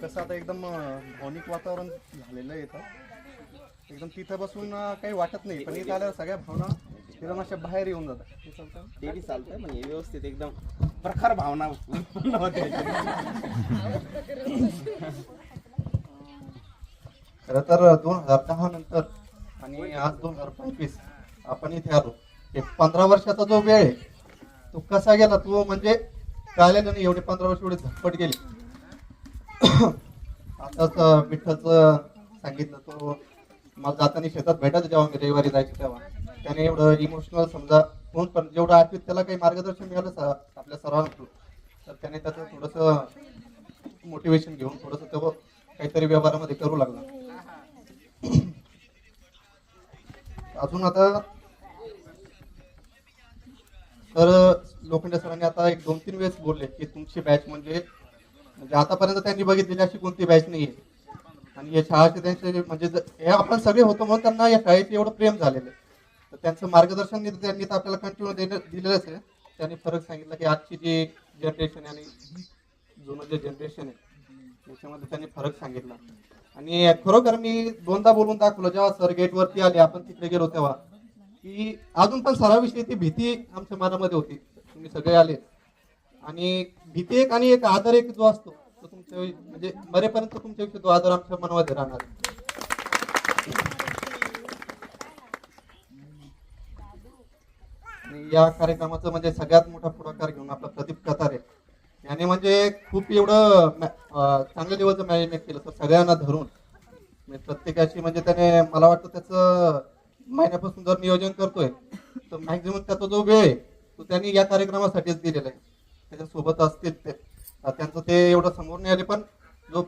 कसं आता एकदम भावनिक वातावरण झालेलं आहे इथं. एकदम तिथं बसून काही वाटत नाही, पण इथं आल्यावर सगळ्या भावना एकदम अशा बाहेर येऊन जातात. ते चालतं. ते बी चालतंय, पण हे व्यवस्थित एकदम प्रखर भावना उत्पन्न होते. खरं तर 2010 नंतर आणि आज 2025 आपण इथे आलो. हे 15 वर्षाचा जो वेळ आहे तो कसा गेला तो म्हणजे कळलेलं नाही. एवढे 15 वर्ष एवढे झटपट गेले. आताच विठ्ठलचं सांगितलं, तो मला जाताना शेतात भेटायचं जेव्हा मी रविवारी जायचं तेव्हा त्याने एवढं इमोशनल समजा होऊन पण जेवढं आठवीत त्याला काही मार्गदर्शन मिळालं आपल्या सरांकडून, तर त्याने त्याचं थोडंसं मोटिवेशन घेऊन थोडंसं तो काहीतरी व्यवहारामध्ये करू लागला. अजून आता तर लोखंडे सरांनी आता एक 2-3 वेळेस बोलले की तुमची बॅच म्हणजे आतापर्यंत त्यांनी बघितलेली अशी कोणती बॅच नाहीये. आणि या शाळेचे त्यांचे म्हणजे हे आपण सगळे होतो म्हणून त्यांना या शाळेचे एवढं प्रेम झालेलं आहे. तर त्यांचं मार्गदर्शन त्यांनी तर आपल्याला कंटिन्यू दिलेलंच आहे. त्यांनी फरक सांगितलं की आजची जी जनरेशन आहे आणि जुनं जे जनरेशन आहे त्याच्यामध्ये त्यांनी फरक सांगितला. आणि खरोखर मी दोनदा बोलून दाखवलं जेव्हा सर गेट वरती आले, आपण तिकडे गेलो तेव्हा, की अजून पण सराविषयी ती भीती आमच्या मनामध्ये होती. तुम्ही सगळे आले आणि भीती एक आणि एक आदर एक जो असतो तो तुमच्या म्हणजे मरेपर्यंत तुमच्याविषयी तो आदर आमच्या मनामध्ये राहणार. आणि या कार्यक्रमाचं म्हणजे सगळ्यात मोठा पुढाकार घेऊन आपला प्रदीप कतारे याने म्हणजे खूप एवढं चांगल्या लेवलचं मॅनेजमेंट केलं तर सगळ्यांना धरून म्हणजे प्रत्येकाची म्हणजे त्याने मला वाटतं त्याचं महिन्यापासून जर नियोजन करतोय तर मॅक्झिमम त्याचा जो वेळ आहे तो त्यांनी या कार्यक्रमासाठीच दिलेला आहे. त्याच्यासोबत असतील ते त्यांचं ते एवढं समोर नाही आले, पण जो